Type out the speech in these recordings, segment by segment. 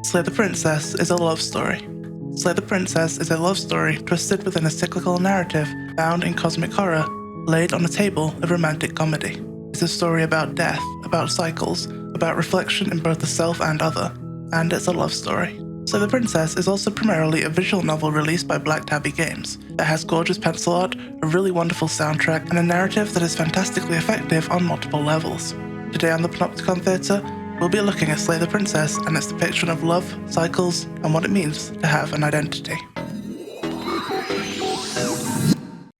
Slay the Princess is a love story. Slay the Princess is a love story twisted within a cyclical narrative found in cosmic horror, laid on a table of romantic comedy. It's a story about death, about cycles, about reflection in both the self and other, and it's a love story. Slay the Princess is also primarily a visual novel released by Black Tabby Games that has gorgeous pencil art, a really wonderful soundtrack, and a narrative that is fantastically effective on multiple levels. Today on the Panopticon Theatre, we'll be looking at Slay the Princess and its depiction of love, cycles, and what it means to have an identity.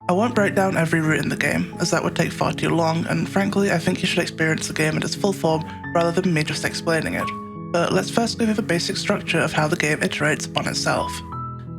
I won't break down every route in the game, as that would take far too long, and frankly I think you should experience the game in its full form rather than me just explaining it. But let's first go through the basic structure of how the game iterates upon itself.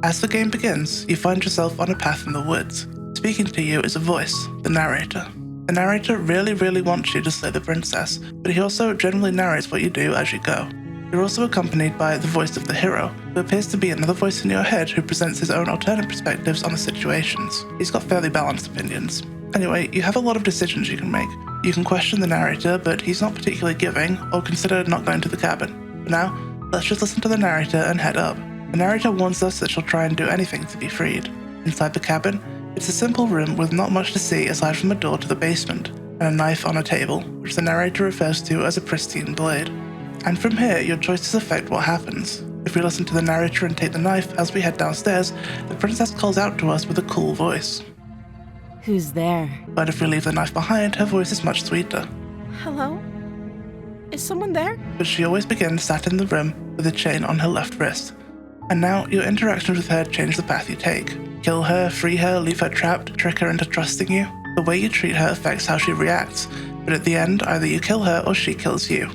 As the game begins, you find yourself on a path in the woods. Speaking to you is a voice, the narrator. The narrator really wants you to slay the princess, but he also generally narrates what you do as you go. You're also accompanied by the voice of the hero, who appears to be another voice in your head who presents his own alternate perspectives on the situations. He's got fairly balanced opinions. Anyway, you have a lot of decisions you can make. You can question the narrator, but he's not particularly giving, or consider not going to the cabin. For now, let's just listen to the narrator and head up. The narrator warns us that she'll try and do anything to be freed. Inside the cabin, it's a simple room with not much to see aside from a door to the basement, and a knife on a table, which the narrator refers to as a pristine blade. And from here, your choices affect what happens. If we listen to the narrator and take the knife as we head downstairs, the princess calls out to us with a cool voice. Who's there? But if we leave the knife behind, her voice is much sweeter. Hello? Is someone there? But she always begins sat in the room with a chain on her left wrist. And now, your interactions with her change the path you take. Kill her, free her, leave her trapped, trick her into trusting you. The way you treat her affects how she reacts, but at the end, either you kill her or she kills you.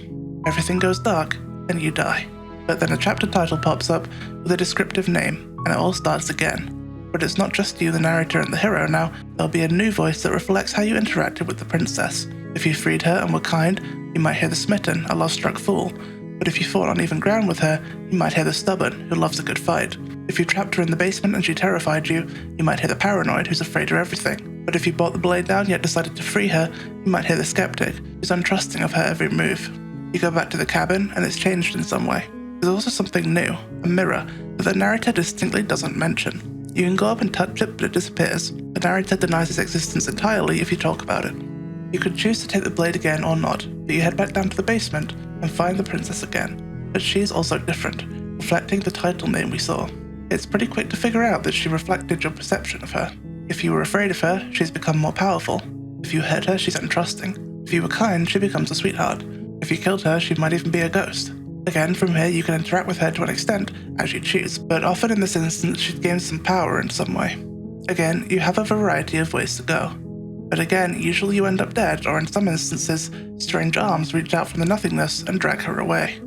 Everything goes dark, and you die. But then a chapter title pops up with a descriptive name, and it all starts again. But it's not just you, the narrator, and the hero now. There'll be a new voice that reflects how you interacted with the princess. If you freed her and were kind, you might hear the smitten, a love-struck fool. But if you fought on even ground with her, you might hear the stubborn, who loves a good fight. If you trapped her in the basement and she terrified you, you might hear the paranoid, who's afraid of everything. But if you brought the blade down yet decided to free her, you might hear the skeptic, who's untrusting of her every move. You go back to the cabin, and it's changed in some way. There's also something new, a mirror, that the narrator distinctly doesn't mention. You can go up and touch it, but it disappears. The narrator denies its existence entirely if you talk about it. You could choose to take the blade again or not, but you head back down to the basement and find the princess again. But she's also different, reflecting the title name we saw. It's pretty quick to figure out that she reflected your perception of her. If you were afraid of her, she's become more powerful. If you hurt her, she's untrusting. If you were kind, she becomes a sweetheart. If you killed her, she might even be a ghost. Again, from here you can interact with her to an extent, as you choose, but often in this instance she gains some power in some way. Again, you have a variety of ways to go. But again, usually you end up dead, or in some instances, strange arms reach out from the nothingness and drag her away.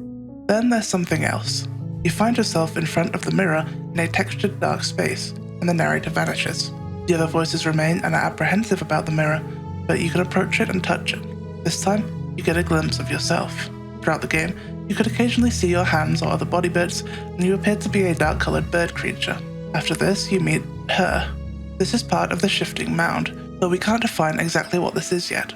Then there's something else. You find yourself in front of the mirror in a textured dark space, and the narrator vanishes. The other voices remain and are apprehensive about the mirror, but you can approach it and touch it. This time, you get a glimpse of yourself. Throughout the game, you could occasionally see your hands or other body bits, and you appear to be a dark-colored bird creature. After this, you meet her. This is part of the shifting mound, though we can't define exactly what this is yet.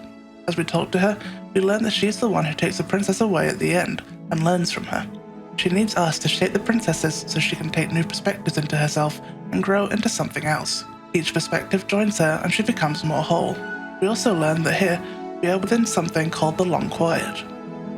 As we talk to her, we learn that she's the one who takes the princess away at the end, and learns from her. She needs us to shape the princesses so she can take new perspectives into herself and grow into something else. Each perspective joins her and she becomes more whole. We also learn that here, we are within something called the Long Quiet.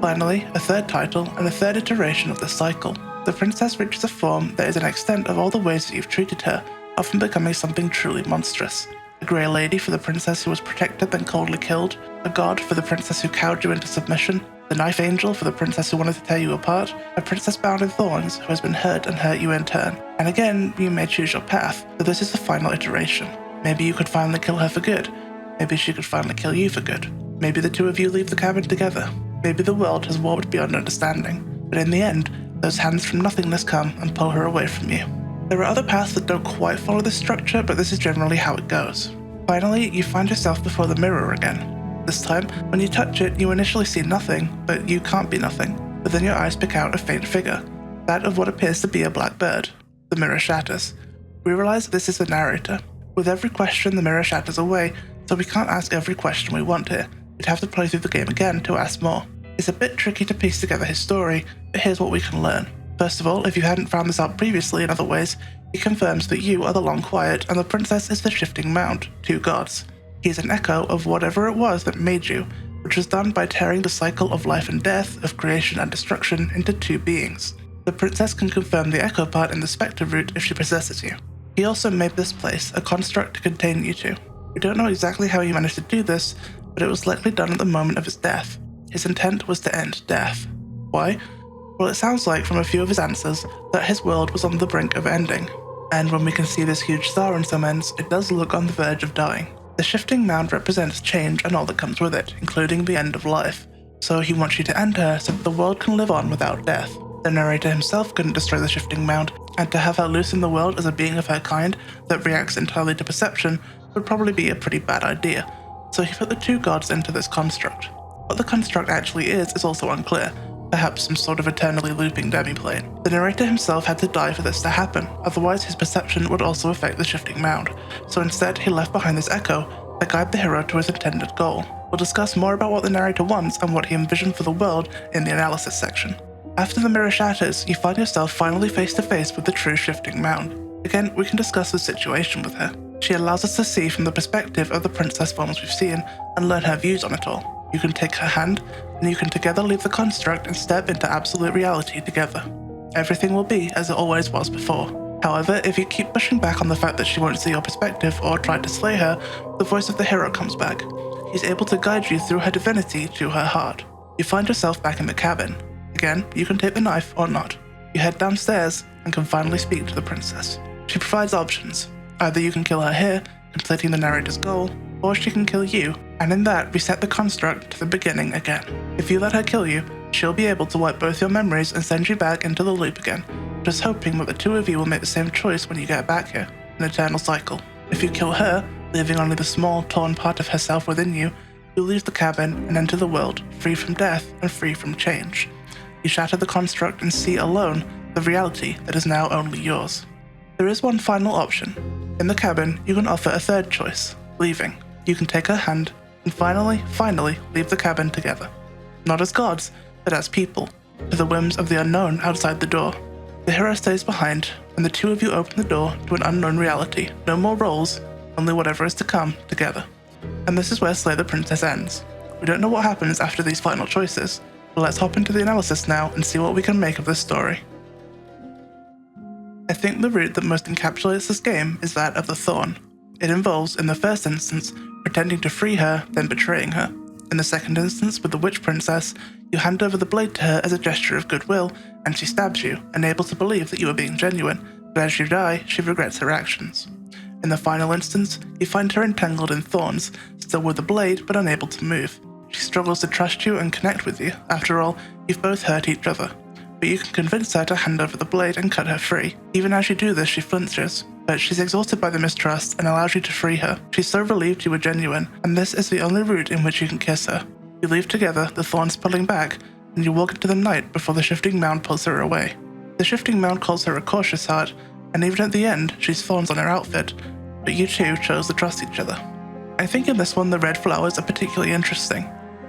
Finally, a third title and a third iteration of the cycle. The princess reaches a form that is an extent of all the ways that you've treated her, often becoming something truly monstrous. A grey lady for the princess who was protected then coldly killed, a god for the princess who cowed you into submission, the knife angel for the princess who wanted to tear you apart, a princess bound in thorns who has been hurt and hurt you in turn. And again, you may choose your path, but this is the final iteration. Maybe you could finally kill her for good. Maybe she could finally kill you for good. Maybe the two of you leave the cabin together. Maybe the world has warped beyond understanding. But in the end, those hands from nothingness come and pull her away from you. There are other paths that don't quite follow this structure, but this is generally how it goes. Finally, you find yourself before the mirror again. This time, when you touch it, you initially see nothing, but you can't be nothing. But then your eyes pick out a faint figure, that of what appears to be a black bird. The mirror shatters. We realize this is the narrator. With every question, the mirror shatters away, so we can't ask every question we want here. We'd have to play through the game again to ask more. It's a bit tricky to piece together his story, but here's what we can learn. First of all, if you hadn't found this out previously in other ways, he confirms that you are the Long Quiet and the princess is the Shifting Mound, two gods. He is an echo of whatever it was that made you, which was done by tearing the cycle of life and death, of creation and destruction, into two beings. The princess can confirm the echo part in the Spectre route if she possesses you. He also made this place a construct to contain you two. We don't know exactly how he managed to do this, but it was likely done at the moment of his death. His intent was to end death. Why? Well, it sounds like from a few of his answers that his world was on the brink of ending. And when we can see this huge star in some ends, it does look on the verge of dying. The Shifting Mound represents change and all that comes with it, including the end of life. So he wants you to end her so that the world can live on without death. The narrator himself couldn't destroy the Shifting Mound, and to have her loose in the world as a being of her kind that reacts entirely to perception would probably be a pretty bad idea. So he put the two gods into this construct. What the construct actually is also unclear. Perhaps some sort of eternally looping demiplane. The narrator himself had to die for this to happen, otherwise his perception would also affect the Shifting Mound, so instead he left behind this echo to guide the hero to his intended goal. We'll discuss more about what the narrator wants and what he envisioned for the world in the analysis section. After the mirror shatters, you find yourself finally face to face with the true Shifting Mound. Again, we can discuss the situation with her. She allows us to see from the perspective of the princess forms we've seen and learn her views on it all. You can take her hand, and you can together leave the construct and step into absolute reality together. Everything will be as it always was before. However, if you keep pushing back on the fact that she won't see your perspective or try to slay her, the voice of the hero comes back. He's able to guide you through her divinity to her heart. You find yourself back in the cabin. Again, you can take the knife or not. You head downstairs and can finally speak to the princess. She provides options. Either you can kill her here, completing the narrator's goal, or she can kill you, and in that reset the construct to the beginning again. If you let her kill you, she'll be able to wipe both your memories and send you back into the loop again, just hoping that the two of you will make the same choice when you get back here, an eternal cycle. If you kill her, leaving only the small, torn part of herself within you, you leave the cabin and enter the world, free from death and free from change. You shatter the construct and see alone the reality that is now only yours. There is one final option. In the cabin, you can offer a third choice, leaving. You can take her hand, and finally leave the cabin together. Not as gods, but as people, to the whims of the unknown outside the door. The hero stays behind, and the two of you open the door to an unknown reality. No more roles, only whatever is to come together. And this is where Slay the Princess ends. We don't know what happens after these final choices, but let's hop into the analysis now and see what we can make of this story. I think the route that most encapsulates this game is that of the Thorn. It involves, in the first instance, pretending to free her, then betraying her. In the second instance, with the Witch Princess, you hand over the blade to her as a gesture of goodwill, and she stabs you, unable to believe that you are being genuine, but as you die, she regrets her actions. In the final instance, you find her entangled in thorns, still with the blade, but unable to move. She struggles to trust you and connect with you. After all, you've both hurt each other. But you can convince her to hand over the blade and cut her free. Even as you do this, she flinches, but she's exhausted by the mistrust and allows you to free her. She's so relieved you were genuine, and this is the only route in which you can kiss her. You leave together, the thorns pulling back, and you walk into the night before the Shifting Mound pulls her away. The Shifting Mound calls her a cautious heart, and even at the end, she's thorns on her outfit, but you two chose to trust each other. I think in this one the red flowers are particularly interesting.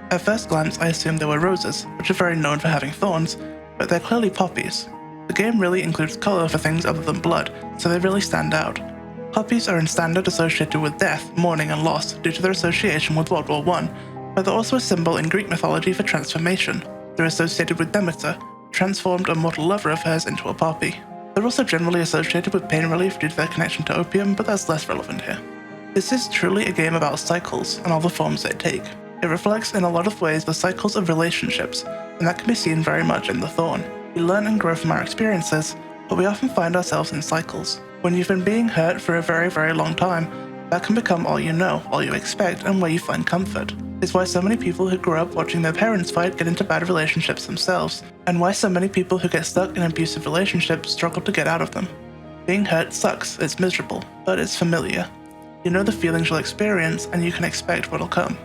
At first glance, I assumed they were roses, which are very known for having thorns, but they're clearly poppies. The game really includes colour for things other than blood, so they really stand out. Poppies are in standard associated with death, mourning and loss due to their association with World War I, but they're also a symbol in Greek mythology for transformation. They're associated with Demeter, who transformed a mortal lover of hers into a poppy. They're also generally associated with pain relief due to their connection to opium, but that's less relevant here. This is truly a game about cycles and all the forms they take. It reflects in a lot of ways the cycles of relationships, and that can be seen very much in the Thorn. We learn and grow from our experiences, but we often find ourselves in cycles. When you've been being hurt for a very, very long time, that can become all you know, all you expect, and where you find comfort. It's why so many people who grew up watching their parents fight get into bad relationships themselves, and why so many people who get stuck in abusive relationships struggle to get out of them. Being hurt sucks, it's miserable, but it's familiar. You know the feelings you'll experience, and you can expect what'll come.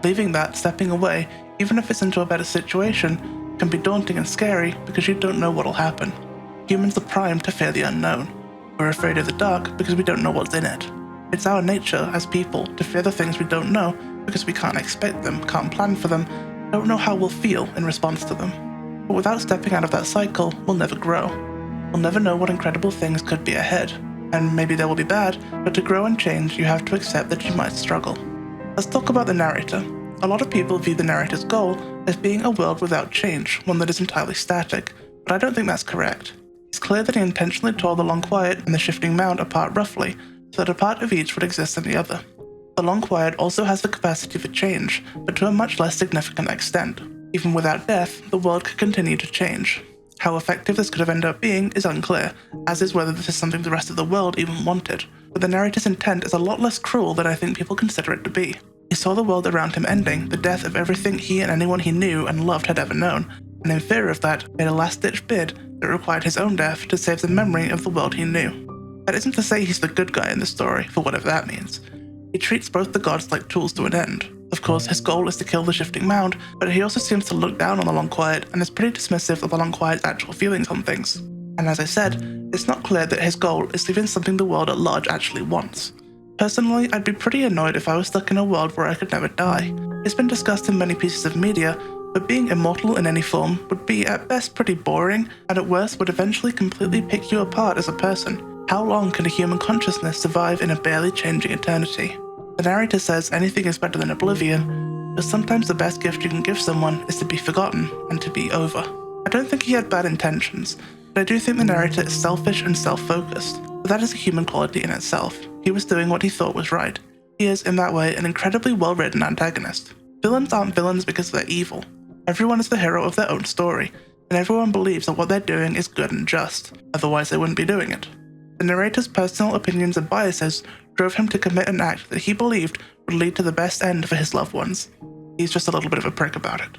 Leaving that, stepping away, even if it's into a better situation, can be daunting and scary because you don't know what'll happen. Humans are primed to fear the unknown. We're afraid of the dark because we don't know what's in it. It's our nature as people to fear the things we don't know because we can't expect them, can't plan for them, don't know how we'll feel in response to them. but without stepping out of that cycle, we'll never grow. We'll never know what incredible things could be ahead, and maybe they will be bad, but to grow and change, you have to accept that you might struggle. Let's talk about the narrator. A lot of people view the narrator's goal as being a world without change, one that is entirely static, but I don't think that's correct. It's clear that he intentionally tore the Long Quiet and the Shifting Mound apart roughly, so that a part of each would exist in the other. The Long Quiet also has the capacity for change, but to a much less significant extent. Even without death, the world could continue to change. How effective this could have ended up being is unclear, as is whether this is something the rest of the world even wanted, but the narrator's intent is a lot less cruel than I think people consider it to be. He saw the world around him ending, the death of everything he and anyone he knew and loved had ever known, and in fear of that, made a last-ditch bid that required his own death to save the memory of the world he knew. That isn't to say he's the good guy in the story, for whatever that means. He treats both the gods like tools to an end. Of course, his goal is to kill the Shifting Mound, but he also seems to look down on the Long Quiet and is pretty dismissive of the Long Quiet's actual feelings on things. And as I said, it's not clear that his goal is even something the world at large actually wants. Personally, I'd be pretty annoyed if I was stuck in a world where I could never die. It's been discussed in many pieces of media, but being immortal in any form would be at best pretty boring, and at worst would eventually completely pick you apart as a person. How long can a human consciousness survive in a barely changing eternity? The narrator says anything is better than oblivion, but sometimes the best gift you can give someone is to be forgotten and to be over. I don't think he had bad intentions, but I do think the narrator is selfish and self-focused, but that is a human quality in itself. He was doing what he thought was right. He is, in that way, an incredibly well-written antagonist. Villains aren't villains because they're evil. Everyone is the hero of their own story, and everyone believes that what they're doing is good and just, otherwise they wouldn't be doing it. The narrator's personal opinions and biases drove him to commit an act that he believed would lead to the best end for his loved ones. He's just a little bit of a prick about it.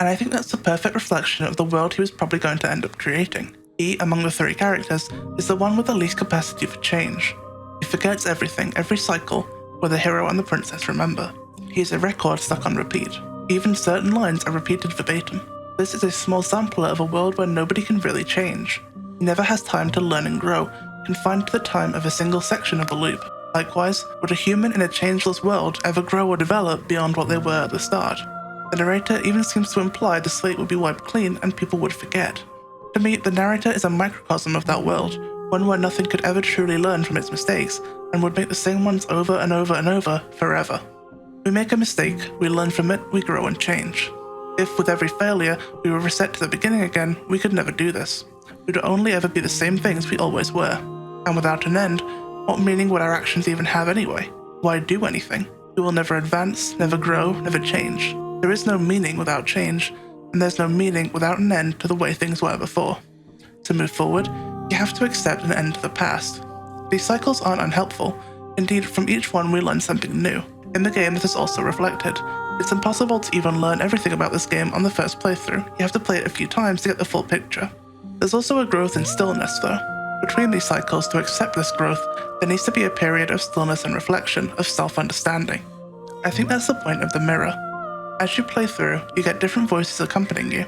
And I think that's the perfect reflection of the world he was probably going to end up creating. He, among the three characters, is the one with the least capacity for change. He forgets everything, every cycle, where the hero and the princess remember. He is a record stuck on repeat. Even certain lines are repeated verbatim. This is a small sampler of a world where nobody can really change. He never has time to learn and grow, confined to the time of a single section of the loop. Likewise, would a human in a changeless world ever grow or develop beyond what they were at the start? The narrator even seems to imply the slate would be wiped clean and people would forget. To me, the narrator is a microcosm of that world, one where nothing could ever truly learn from its mistakes, and would make the same ones over and over and over, forever. We make a mistake, we learn from it, we grow and change. If, with every failure, we were reset to the beginning again, we could never do this. We would only ever be the same things we always were. And without an end, what meaning would our actions even have anyway? Why do anything? We will never advance, never grow, never change. There is no meaning without change, and there's no meaning without an end to the way things were before. To move forward, you have to accept an end to the past. These cycles aren't unhelpful. Indeed, from each one we learn something new. In the game, this is also reflected. It's impossible to even learn everything about this game on the first playthrough. You have to play it a few times to get the full picture. There's also a growth in stillness, though. Between these cycles, to accept this growth, there needs to be a period of stillness and reflection, of self-understanding. I think that's the point of the mirror. As you play through, you get different voices accompanying you.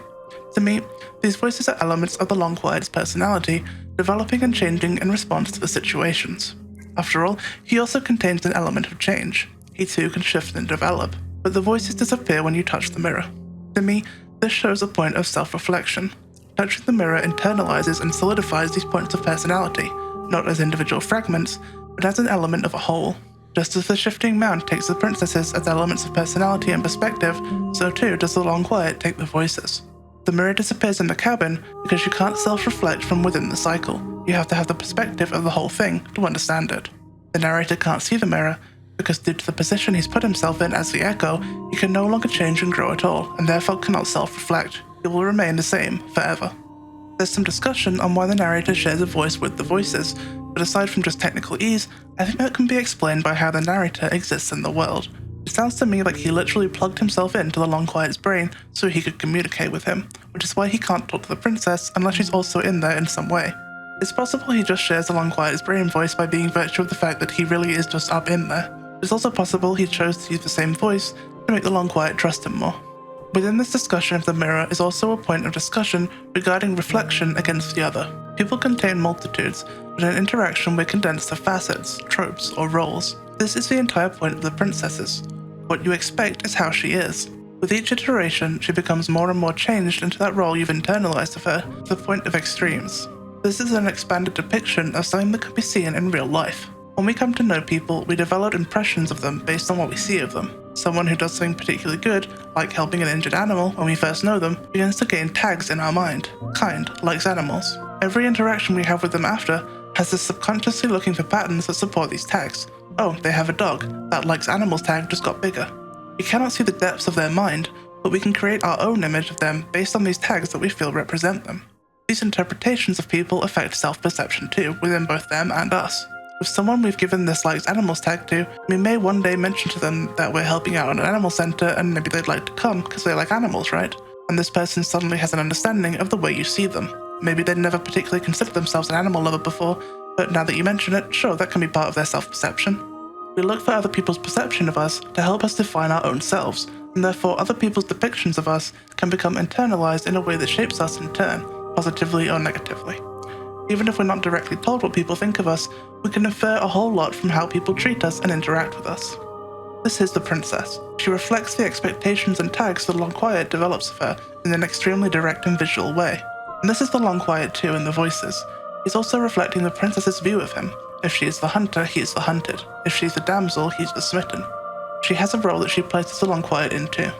To me, these voices are elements of the Long Quiet's personality, developing and changing in response to the situations. After all, he also contains an element of change. He too can shift and develop, but the voices disappear when you touch the mirror. To me, this shows a point of self-reflection. Touching the mirror internalizes and solidifies these points of personality, not as individual fragments, but as an element of a whole. Just as the Shifting Mound takes the princesses as elements of personality and perspective, so too does the Long Quiet take the voices. The mirror disappears in the cabin because you can't self-reflect from within the cycle. You have to have the perspective of the whole thing to understand it. The narrator can't see the mirror because due to the position he's put himself in as the echo, he can no longer change and grow at all, and therefore cannot self-reflect. He will remain the same forever. There's some discussion on why the narrator shares a voice with the voices, but aside from just technical ease, I think that can be explained by how the narrator exists in the world. It sounds to me like he literally plugged himself into the Long Quiet's brain so he could communicate with him, which is why he can't talk to the princess unless she's also in there in some way. It's possible he just shares the Long Quiet's brain voice by being virtue of the fact that he really is just up in there. It's also possible he chose to use the same voice to make the Long Quiet trust him more. Within this discussion of the mirror is also a point of discussion regarding reflection against the other. People contain multitudes, but in interaction we're condensed to facets, tropes, or roles. This is the entire point of the princesses. What you expect is how she is. With each iteration, she becomes more and more changed into that role you've internalized of her, to the point of extremes. This is an expanded depiction of something that can be seen in real life. When we come to know people, we develop impressions of them based on what we see of them. Someone who does something particularly good, like helping an injured animal when we first know them, begins to gain tags in our mind. Kind likes animals. Every interaction we have with them after has us subconsciously looking for patterns that support these tags. Oh, they have a dog. That likes animals tag just got bigger. We cannot see the depths of their mind, but we can create our own image of them based on these tags that we feel represent them. These interpretations of people affect self-perception too, within both them and us. With someone we've given this likes animals tag to, we may one day mention to them that we're helping out at an animal center and maybe they'd like to come because they like animals, right? And this person suddenly has an understanding of the way you see them. Maybe they'd never particularly considered themselves an animal lover before, but now that you mention it, sure, that can be part of their self-perception. We look for other people's perception of us to help us define our own selves, and therefore other people's depictions of us can become internalized in a way that shapes us in turn, positively or negatively. Even if we're not directly told what people think of us, we can infer a whole lot from how people treat us and interact with us. This is the princess. She reflects the expectations and tags that Long Quiet develops of her in an extremely direct and visual way. And this is the Long Quiet too in the voices. He's also reflecting the princess's view of him. If she is the hunter, he is the hunted. If she's the damsel, he's the smitten. She has a role that she places the Long Quiet into.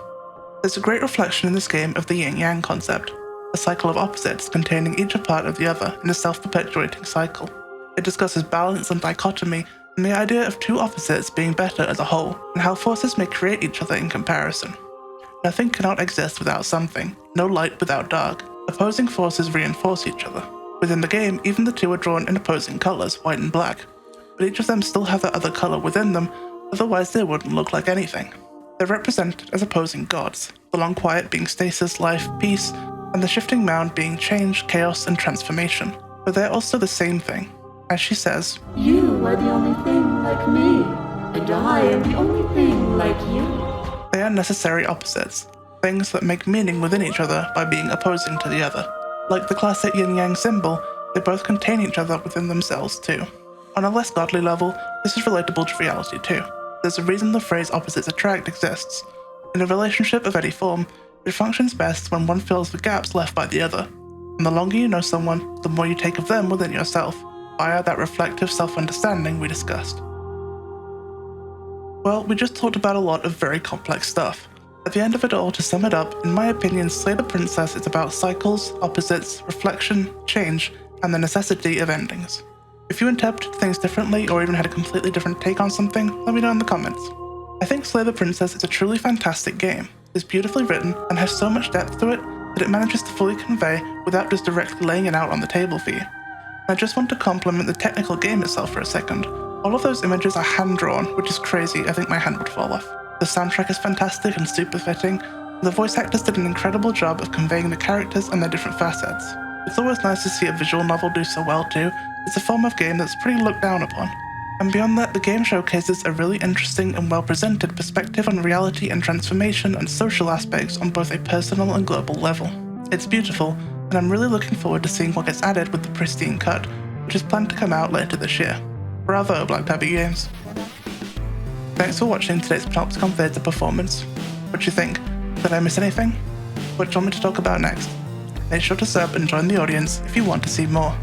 There's a great reflection in this game of the yin-yang concept, a cycle of opposites containing each a part of the other in a self-perpetuating cycle. It discusses balance and dichotomy and the idea of two opposites being better as a whole, and how forces may create each other in comparison. Nothing cannot exist without something, no light without dark. Opposing forces reinforce each other. Within the game, even the two are drawn in opposing colors, white and black, but each of them still have that other color within them, otherwise they wouldn't look like anything. They're represented as opposing gods, the Long Quiet being stasis, life, peace, and the shifting mound being change, chaos, and transformation. But they're also the same thing. As she says, "You are the only thing like me, and I am the only thing like you." they are necessary opposites, things that make meaning within each other by being opposing to the other. Like the classic yin-yang symbol, they both contain each other within themselves too. On a less godly level, this is relatable to reality too. There's a reason the phrase opposites attract exists. In a relationship of any form, it functions best when one fills the gaps left by the other. And the longer you know someone, the more you take of them within yourself, via that reflective self-understanding we discussed. Well, we just talked about a lot of very complex stuff. At the end of it all, to sum it up, in my opinion, Slay the Princess is about cycles, opposites, reflection, change, and the necessity of endings. If you interpreted things differently or even had a completely different take on something, let me know in the comments. I think Slay the Princess is a truly fantastic game. It's beautifully written and has so much depth to it that it manages to fully convey without just directly laying it out on the table for you. I just want to compliment the technical game itself for a second. All of those images are hand-drawn, which is crazy. I think my hand would fall off. The soundtrack is fantastic and super fitting. The voice actors did an incredible job of conveying the characters and their different facets. It's always nice to see a visual novel do so well too. It's a form of game that's pretty looked down upon. And beyond that, the game showcases a really interesting and well-presented perspective on reality and transformation and social aspects on both a personal and global level. It's beautiful, and I'm really looking forward to seeing what gets added with the pristine cut, which is planned to come out later this year. Bravo, Black Tabby Games. Thanks for watching today's Panopticon Theatre performance. What do you think? Did I miss anything? What do you want me to talk about next? Make sure to sub and join the audience if you want to see more.